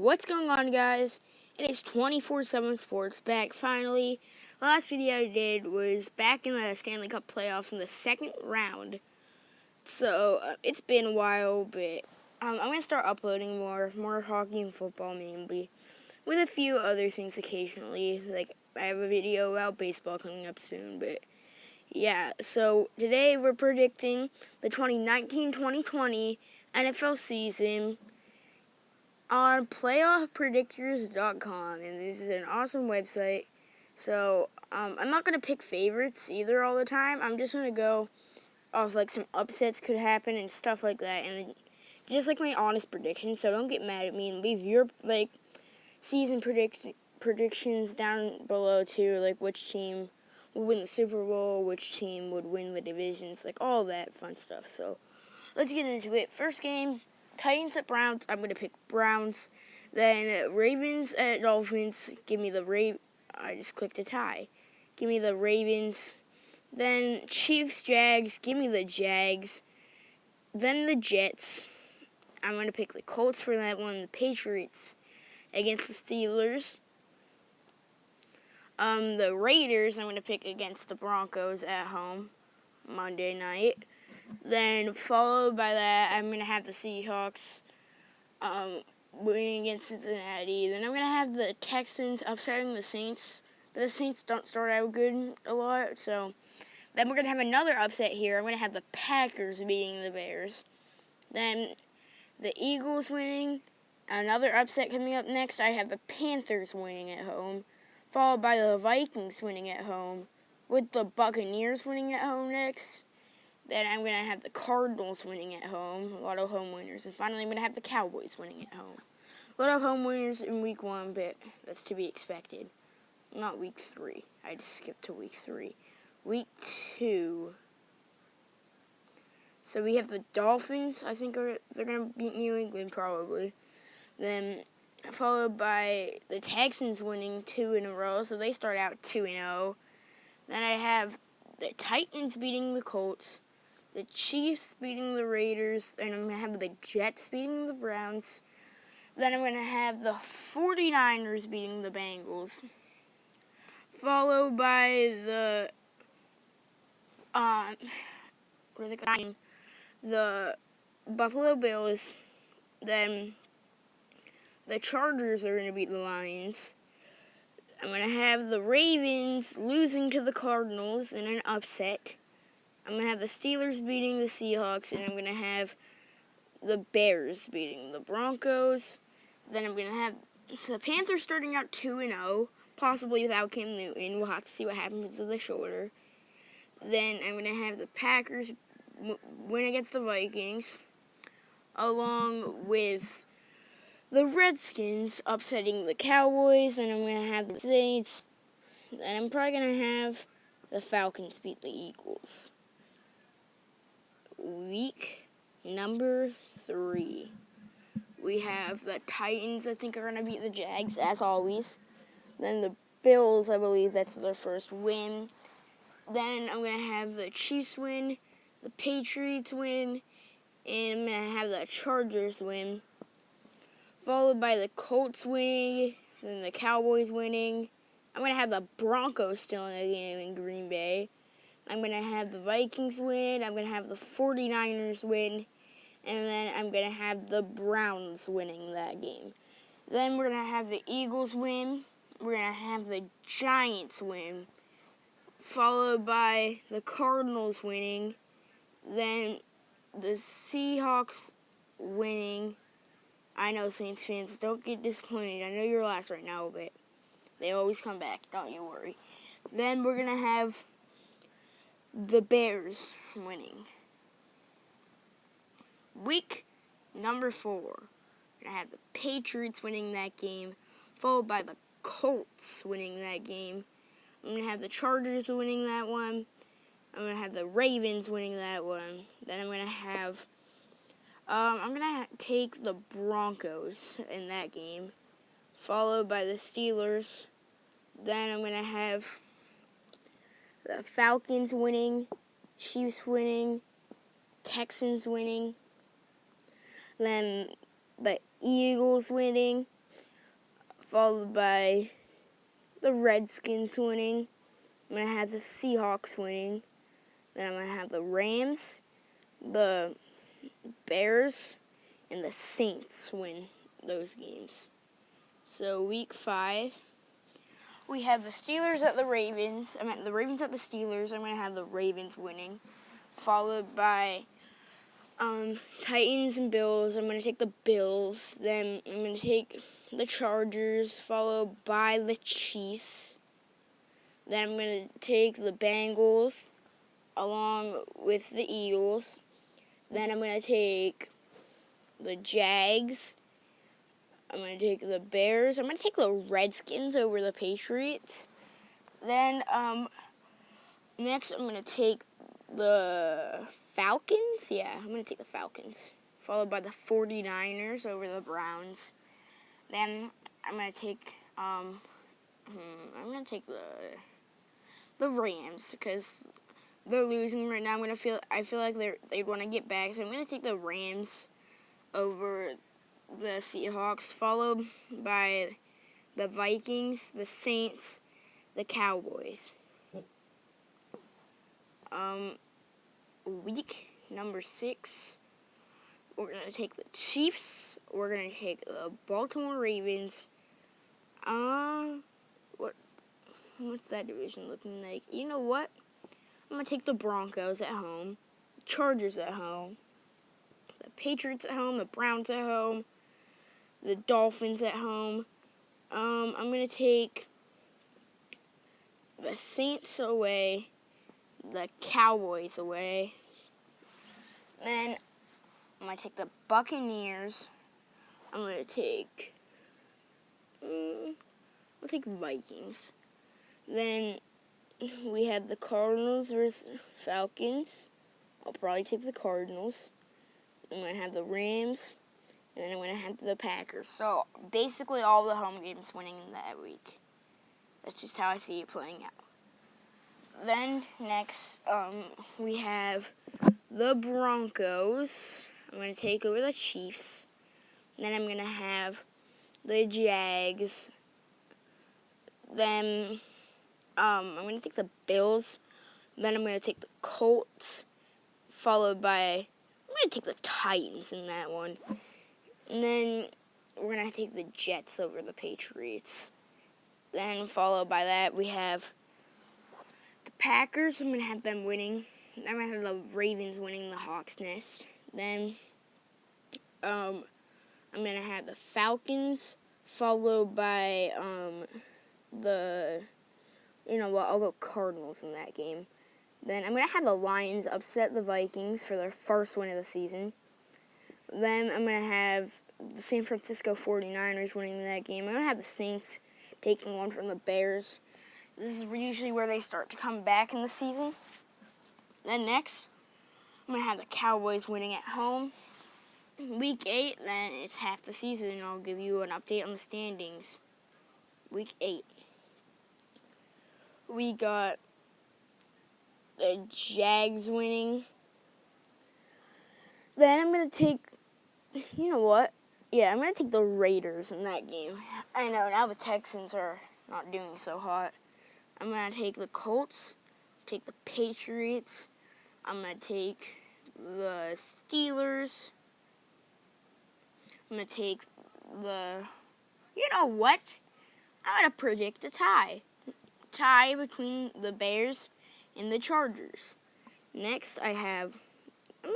What's going on, guys? It is 24/7 Sports back finally. The last video I did was back in the Stanley Cup playoffs in the second round. So it's been a while, but I'm going to start uploading more hockey and football mainly, with a few other things occasionally. Like, I have a video about baseball coming up soon, but yeah. So today we're predicting the 2019-2020 NFL season on playoffpredictors.com, and this is an awesome website. So I'm not going to pick favorites either all the time. I'm just going to go off like some upsets could happen and stuff like that, and just like my honest predictions. So don't get mad at me and leave your like season predictions down below too, like which team would win the Super Bowl, which team would win the divisions, like all that fun stuff. So let's get into it. First game, Titans at Browns. I'm going to pick Browns. Then Ravens at Dolphins. Give me the I just clicked a tie. Give me the Ravens. Then Chiefs Jags. Give me the Jags. Then the Jets. I'm going to pick the Colts for that one. The Patriots against the Steelers. The Raiders I'm going to pick against the Broncos at home Monday night. Then followed by that, I'm going to have the Seahawks winning against Cincinnati. Then I'm going to have the Texans upsetting the Saints. But the Saints don't start out good a lot. So then we're going to have another upset here. I'm going to have the Packers beating the Bears. Then the Eagles winning. Another upset coming up next. I have the Panthers winning at home, followed by the Vikings winning at home, with the Buccaneers winning at home next. Then I'm going to have the Cardinals winning at home, a lot of home winners. And finally, I'm going to have the Cowboys winning at home. A lot of home winners in week 1, but that's to be expected. Not week 3. I just skipped to week 3. Week 2. So we have the Dolphins. I think they're going to beat New England probably. Then followed by the Texans winning 2 in a row. So they start out 2-0. Then I have the Titans beating the Colts, the Chiefs beating the Raiders, and I'm going to have the Jets beating the Browns. Then I'm going to have the 49ers beating the Bengals, followed by the the Buffalo Bills. Then the Chargers are going to beat the Lions. I'm going to have the Ravens losing to the Cardinals in an upset. I'm going to have the Steelers beating the Seahawks, and I'm going to have the Bears beating the Broncos. Then I'm going to have the Panthers starting out 2-0, possibly without Cam Newton. We'll have to see what happens with the shoulder. Then I'm going to have the Packers win against the Vikings, along with the Redskins upsetting the Cowboys. And I'm going to have the Saints. And I'm probably going to have the Falcons beat the Eagles. Week number 3. We have the Titans, I think, are going to beat the Jags, as always. Then the Bills, I believe that's their first win. Then I'm going to have the Chiefs win, the Patriots win, and I'm going to have the Chargers win, followed by the Colts winning, then the Cowboys winning. I'm going to have the Broncos still in the game in Green Bay. I'm going to have the Vikings win. I'm going to have the 49ers win. And then I'm going to have the Browns winning that game. Then we're going to have the Eagles win. We're going to have the Giants win, followed by the Cardinals winning. Then the Seahawks winning. I know, Saints fans, don't get disappointed. I know you're last right now, but they always come back. Don't you worry. Then we're going to have the Bears winning. Week number 4. We're going to have the Patriots winning that game, followed by the Colts winning that game. I'm going to have the Chargers winning that one. I'm going to have the Ravens winning that one. Then I'm going to have take the Broncos in that game, followed by the Steelers. Then I'm going to have the Falcons winning, Chiefs winning, Texans winning, then the Eagles winning, followed by the Redskins winning. I'm going to have the Seahawks winning. Then I'm going to have the Rams, the Bears, and the Saints win those games. So week 5, we have the Steelers at the Ravens. The Ravens at the Steelers. I'm going to have the Ravens winning, followed by Titans and Bills. I'm going to take the Bills. Then I'm going to take the Chargers, followed by the Chiefs. Then I'm going to take the Bengals along with the Eagles. Then I'm going to take the Jags. I'm going to take the Bears. I'm going to take the Redskins over the Patriots. Then next I'm going to take the Falcons. Yeah, I'm going to take the Falcons. Followed by the 49ers over the Browns. Then I'm going to take the Rams because they're losing right now. I feel like they'd want to get back, so I'm going to take the Rams over the Seahawks, followed by the Vikings, the Saints, the Cowboys. Week number 6, we're going to take the Chiefs. We're going to take the Baltimore Ravens. What's that division looking like? You know what? I'm going to take the Broncos at home, Chargers at home, the Patriots at home, the Browns at home, the Dolphins at home. I'm going to take the Saints away, the Cowboys away. Then I'm going to take the Buccaneers. I'm going to take Vikings. Then we have the Cardinals versus Falcons. I'll probably take the Cardinals. I'm going to have the Rams. And then I'm going to have the Packers. So basically all the home games winning in that week. That's just how I see it playing out. Then next we have the Broncos. I'm going to take over the Chiefs. And then I'm going to have the Jags. Then I'm going to take the Bills. Then I'm going to take the Colts. Followed by, I'm going to take the Titans in that one. And then we're going to take the Jets over the Patriots. Then followed by that, we have the Packers. I'm going to have them winning. I'm going to have the Ravens winning the Hawks' Nest. Then I'm going to have the Falcons, followed by I'll go Cardinals in that game. Then I'm going to have the Lions upset the Vikings for their first win of the season. Then I'm going to have the San Francisco 49ers winning that game. I'm going to have the Saints taking one from the Bears. This is usually where they start to come back in the season. Then next, I'm going to have the Cowboys winning at home. Week 8, then it's half the season, and I'll give you an update on the standings. Week 8. We got the Jags winning. Then I'm going to take, you know what? Yeah, I'm going to take the Raiders in that game. I know, now the Texans are not doing so hot. I'm going to take the Colts, take the Patriots. I'm going to take the Steelers. I'm going to take you know what? I'm going to predict a tie. Tie between the Bears and the Chargers. Next, I'm going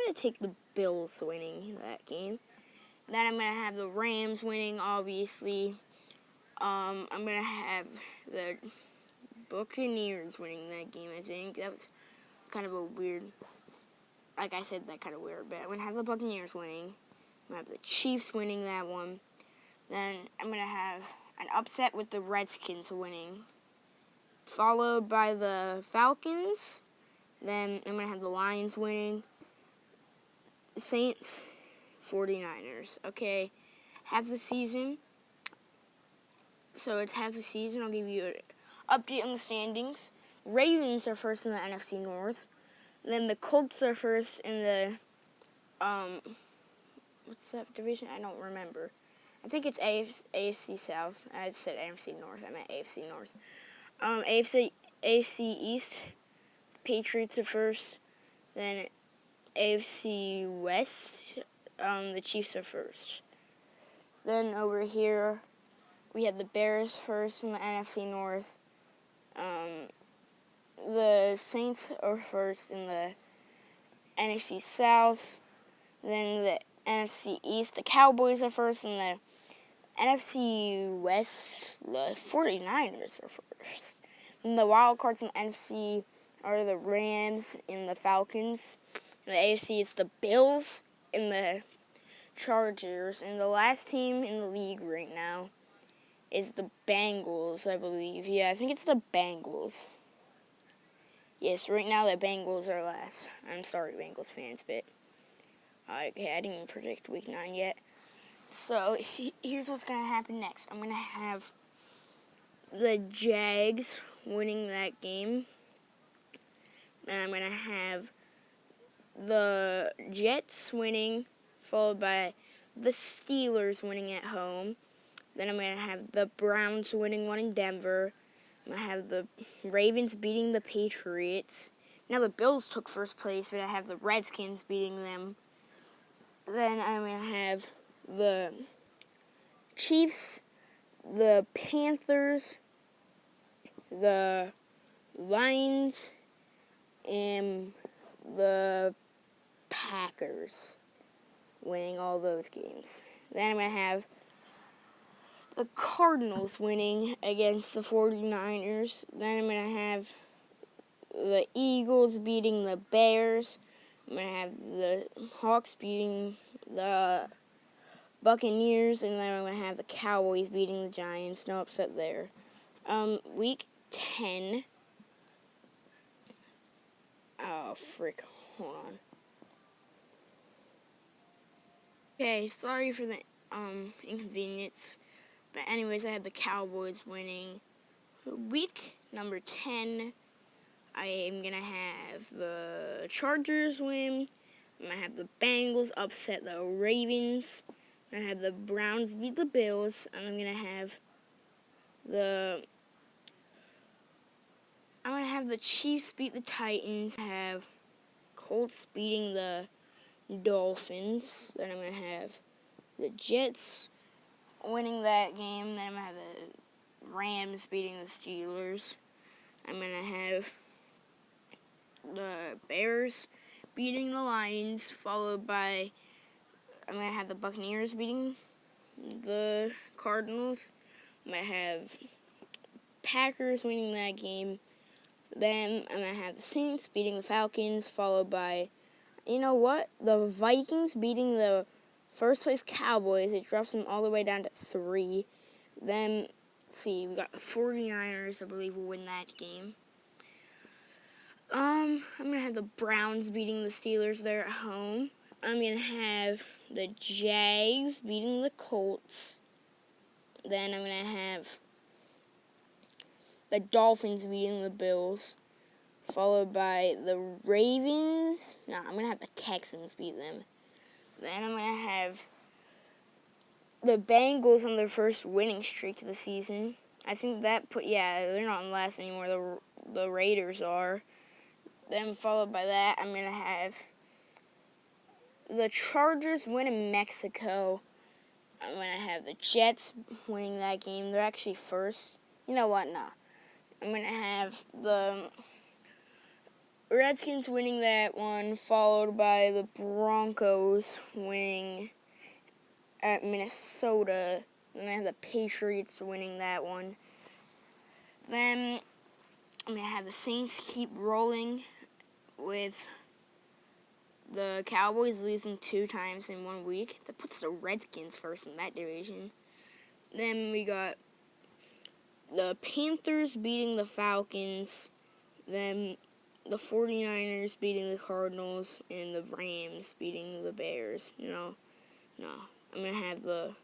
to take the Bills winning that game. Then I'm going to have the Rams winning, obviously. I'm going to have the Buccaneers winning that game, I think. That was kind of a weird, like I said, that kind of weird. But I'm going to have the Buccaneers winning. I'm going to have the Chiefs winning that one. Then I'm going to have an upset with the Redskins winning, followed by the Falcons. Then I'm going to have the Lions winning. Saints, 49ers. Okay, half the season. So it's half the season. I'll give you an update on the standings. Ravens are first in the NFC North. Then the Colts are first in the, what's that division? I don't remember. I think it's AFC South. I said AFC North. I meant AFC North. AFC East, Patriots are first. Then AFC West, the Chiefs are first. Then over here, we had the Bears first in the NFC North. The Saints are first in the NFC South. Then the NFC East, the Cowboys are first in the NFC West, the 49ers are first. And the wild cards in the NFC are the Rams and the Falcons. In the AFC, it's the Bills and the Chargers. And the last team in the league right now is the Bengals, I believe. Yeah, I think it's the Bengals. Yes, right now the Bengals are last. I'm sorry, Bengals fans, but okay, I didn't even predict Week 9 yet. So, here's what's going to happen next. I'm going to have the Jags winning that game. Then I'm going to have the Jets winning, followed by the Steelers winning at home. Then I'm going to have the Browns winning one in Denver. I'm going to have the Ravens beating the Patriots. Now the Bills took first place, but I have the Redskins beating them. Then I'm going to have the Chiefs, the Panthers, the Lions, and the Packers winning all those games. Then I'm going to have the Cardinals winning against the 49ers. Then I'm going to have the Eagles beating the Bears. I'm going to have the Hawks beating the Buccaneers, and then I'm going to have the Cowboys beating the Giants. No upset there. Week 10. Oh, frick. Hold on. Okay, sorry for the inconvenience. But anyways, I had the Cowboys winning. Week number 10, I am going to have the Chargers win. I'm going to have the Bengals upset the Ravens. I'm going to have the Browns beat the Bills. And I'm going to have the Chiefs beat the Titans. I have Colts beating the Dolphins. Then I'm going to have the Jets winning that game. Then I'm going to have the Rams beating the Steelers. I'm going to have the Bears beating the Lions, followed by I'm going to have the Buccaneers beating the Cardinals. I'm going to have Packers winning that game. Then I'm going to have the Saints beating the Falcons, followed by, you know what? The Vikings beating the first place Cowboys. It drops them all the way down to 3. Then, let's see, we got the 49ers, I believe, will win that game. I'm going to have the Browns beating the Steelers there at home. I'm going to have the Jags beating the Colts. Then I'm going to have the Dolphins beating the Bills, followed by the Ravens. No, I'm going to have the Texans beat them. Then I'm going to have the Bengals on their first winning streak of the season. I think that they're not in last anymore. The Raiders are. Then followed by that, I'm going to have the Chargers win in Mexico. I'm going to have the Jets winning that game. They're actually first. You know what? No. I'm going to have the Redskins winning that one, followed by the Broncos winning at Minnesota. Then I have the Patriots winning that one. Then I'm going to have the Saints keep rolling with the Cowboys losing 2 times in 1 week. That puts the Redskins first in that division. Then we got the Panthers beating the Falcons. Then the 49ers beating the Cardinals. And the Rams beating the Bears. No. I'm going to have the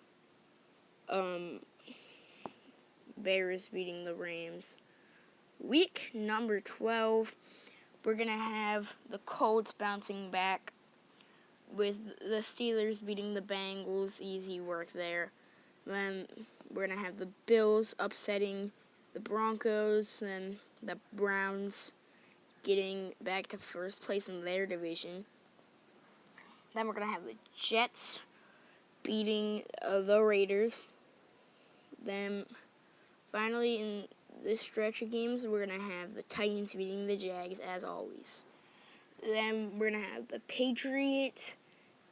Bears beating the Rams. Week number 12, we're going to have the Colts bouncing back with the Steelers beating the Bengals. Easy work there. Then we're going to have the Bills upsetting the Broncos. Then the Browns getting back to first place in their division. Then we're going to have the Jets beating the Raiders. Then finally in this stretch of games, we're going to have the Titans beating the Jags as always. Then we're going to have the Patriots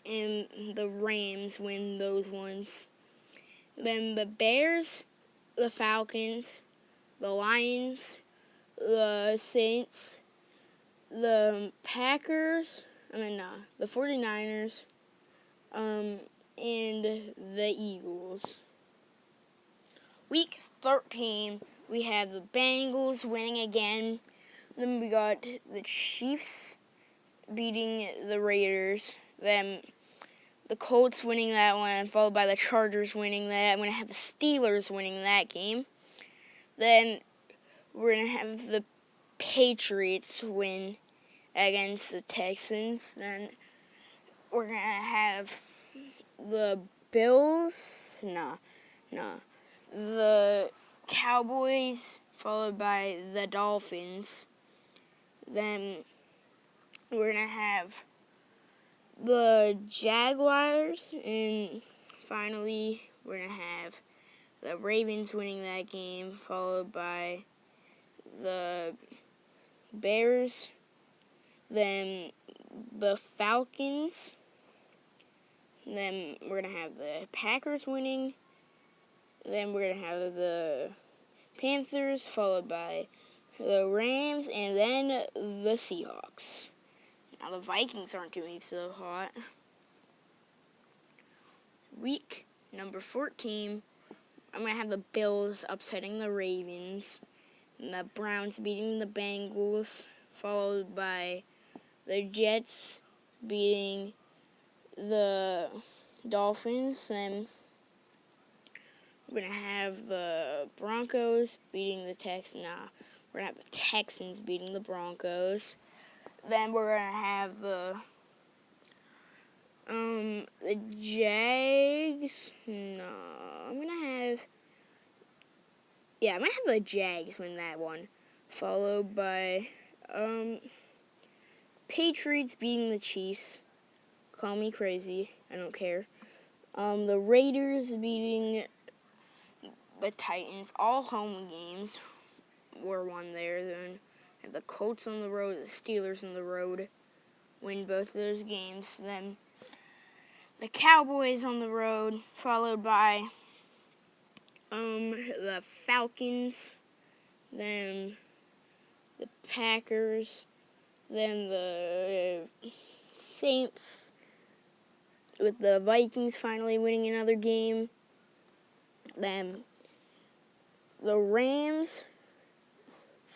and the Rams win those ones. Then the Bears, the Falcons, the Lions, the Saints, the Packers, the 49ers, and the Eagles. Week 13, we have the Bengals winning again. Then we got the Chiefs beating the Raiders. Then the Colts winning that one, followed by the Chargers winning that. I'm going to have the Steelers winning that game. Then we're going to have the Patriots win against the Texans. Then we're going to have the Bills. The Cowboys, followed by the Dolphins. Then we're going to have the Jaguars, and finally we're going to have the Ravens winning that game, followed by the Bears, then the Falcons, then we're going to have the Packers winning, then we're going to have the Panthers, followed by the Rams, and then the Seahawks. Now the Vikings aren't doing so hot. Week number 14, I'm going to have the Bills upsetting the Ravens, and the Browns beating the Bengals, followed by the Jets beating the Dolphins. Then we're going to have the Broncos beating the Texans. We're going to have the Texans beating the Broncos. Then we're going to have the Jags. I'm going to have the Jags win that one. Followed by Patriots beating the Chiefs. Call me crazy. I don't care. The Raiders beating the Titans. All home games were won there. Then have the Colts on the road, the Steelers on the road. Win both of those games. Then the Cowboys on the road, followed by the Falcons, then the Packers, then the Saints, with the Vikings finally winning another game, then the Rams,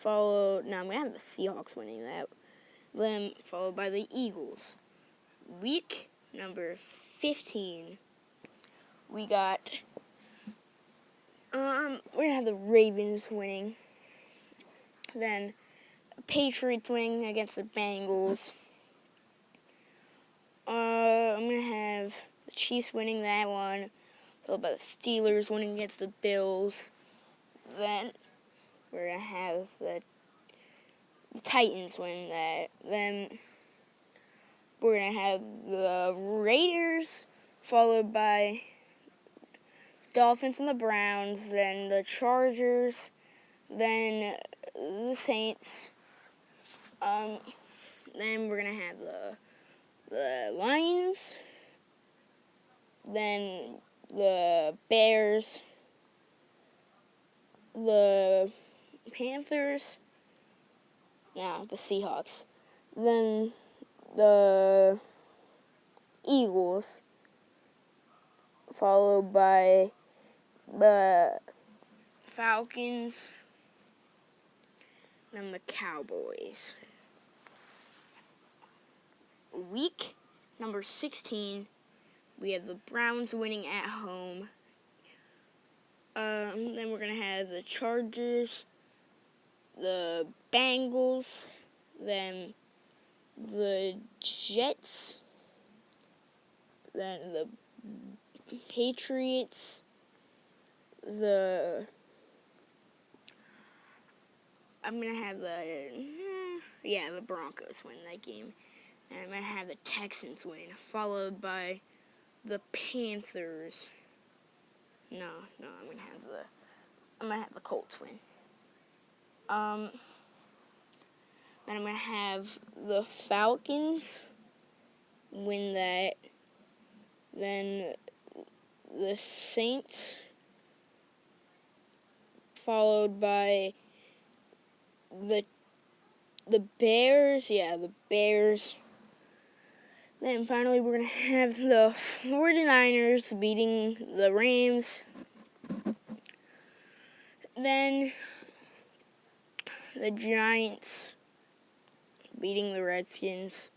I'm going to have the Seahawks winning that, then followed by the Eagles. Week number 15, we got, we're going to have the Ravens winning, then Patriots winning against the Bengals. I'm going to have the Chiefs winning that one, followed by the Steelers winning against the Bills. Then we're going to have the Titans win that. Then we're going to have the Raiders, followed by Dolphins and the Browns, then the Chargers, then the Saints. Then we're going to have the Lions, then the Bears, the Panthers, the Seahawks, then the Eagles, followed by the Falcons, and the Cowboys. Week number 16, we have the Browns winning at home. Then we're going to have the Chargers, the Bengals, then the Jets, then the Patriots, the Broncos win that game. And I'm going to have the Texans win, followed by the Panthers. No, I'm going to have the Colts win. Then I'm going to have the Falcons win that. Then the Saints, followed by the Bears. Yeah, the Bears. Then finally we're going to have the 49ers beating the Rams. Then the Giants beating the Redskins.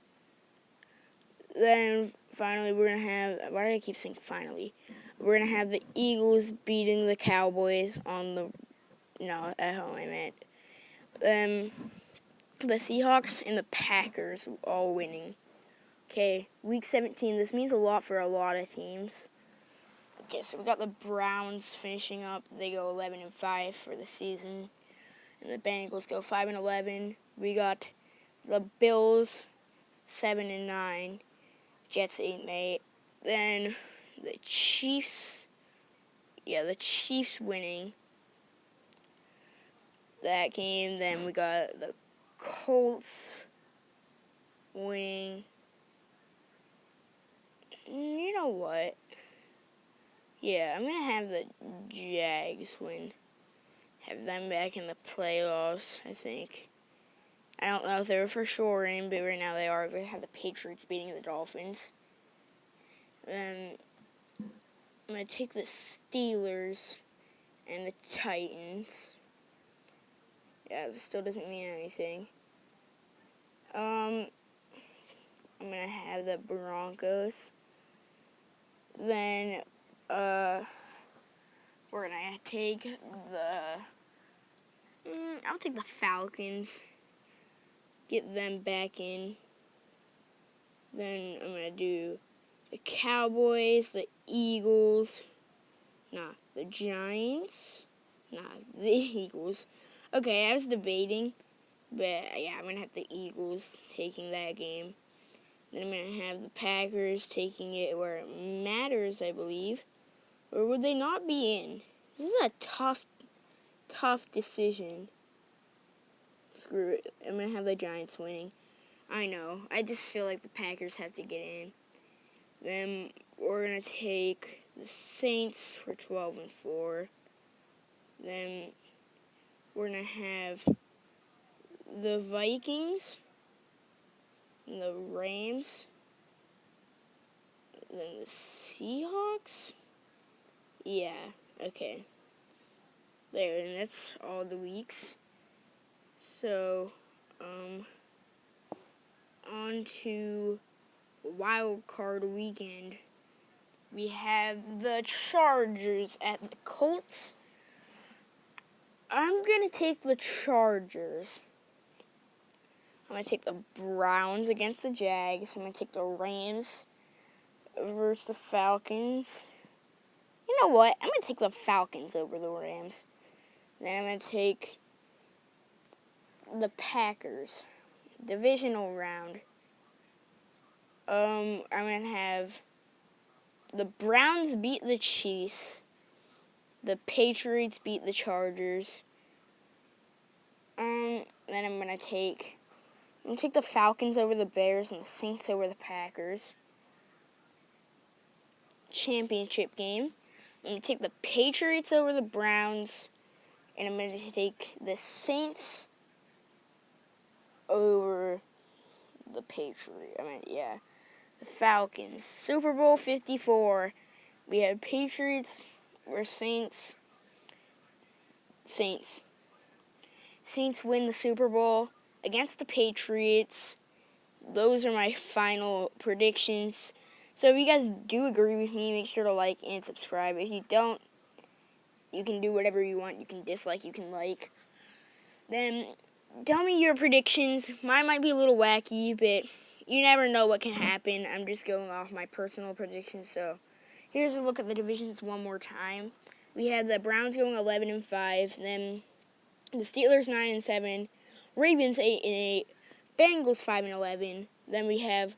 Then finally we're going to have, why do I keep saying finally? We're going to have the Eagles beating the Cowboys at home I meant. The Seahawks and the Packers all winning. Okay, week 17, this means a lot for a lot of teams. Okay, so we got the Browns finishing up. They go 11-5 for the season. And the Bengals go 5-11. We got the Bills 7-9. Jets 8-8. Then the Chiefs. Yeah, the Chiefs winning that game. Then we got the Colts winning. You know what? Yeah, I'm going to have the Jags win. Have them back in the playoffs, I think. I don't know if they're for sure in, but right now they are. We're going to have the Patriots beating the Dolphins. Then I'm going to take the Steelers and the Titans. Yeah, this still doesn't mean anything. I'm going to have the Broncos. Then we're going to take I'll take the Falcons. Get them back in. Then I'm going to do the Cowboys, the Eagles. The Giants. The Eagles. Okay, I was debating. But, yeah, I'm going to have the Eagles taking that game. Then I'm going to have the Packers taking it where it matters, I believe. Or would they not be in? This is a tough decision. Screw it. I'm going to have the Giants winning. I know. I just feel like the Packers have to get in. Then we're going to take the Saints for 12-4. Then we're going to have the Vikings, and the Rams, then the Seahawks. Yeah, okay. There, and that's all the weeks. So, on to Wild Card Weekend. We have the Chargers at the Colts. I'm going to take the Chargers. I'm going to take the Browns against the Jags. I'm going to take the Rams versus the Falcons. You know what? I'm going to take the Falcons over the Rams. Then I'm going to take the Packers. Divisional round. I'm going to have the Browns beat the Chiefs. The Patriots beat the Chargers. Then I'm going to take the Falcons over the Bears and the Saints over the Packers. Championship game. I'm going to take the Patriots over the Browns. And I'm going to take the Saints over the the Falcons. Super Bowl 54. We have Patriots versus Saints. Saints win the Super Bowl against the Patriots. Those are my final predictions. So if you guys do agree with me, make sure to like and subscribe. If you don't, you can do whatever you want. You can dislike, you can like. Then tell me your predictions. Mine might be a little wacky, but you never know what can happen. I'm just going off my personal predictions. So here's a look at the divisions one more time. we have the Browns going 11-5. Then the Steelers 9-7, Ravens 8-8, Bengals 5-11. Then we have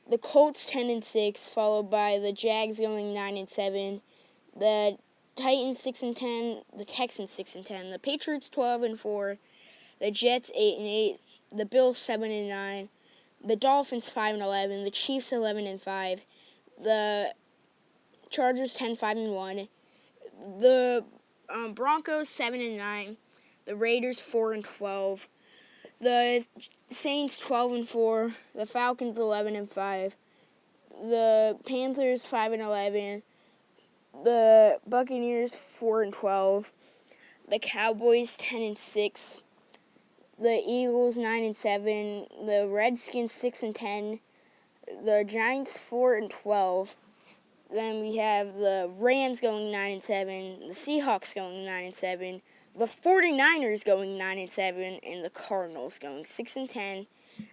the Colts 10-6, followed by the Jags going 9-7, the Titans 6-10, the Texans 6-10, the Patriots 12-4, the Jets 8-8, the Bills 7-9, the Dolphins 5-11, the Chiefs 11-5, the Chargers 10-5-1, the Broncos 7-9, the Raiders 4-12, the Saints 12-4, the Falcons 11-5, the Panthers 5-11, the Buccaneers 4-12, the Cowboys 10-6, the Eagles 9-7, the Redskins 6-10, the Giants 4-12. Then we have the Rams going 9-7, the Seahawks going 9-7, the 49ers going 9-7, and the Cardinals going 6-10.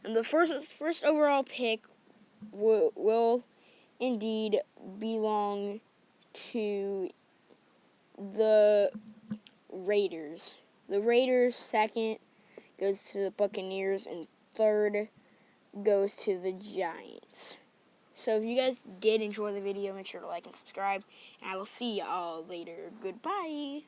And the first overall pick will indeed belong to the Raiders. The Raiders second goes to the Buccaneers, and third goes to the Giants. So if you guys did enjoy the video, make sure to like and subscribe, and I will see y'all later. Goodbye.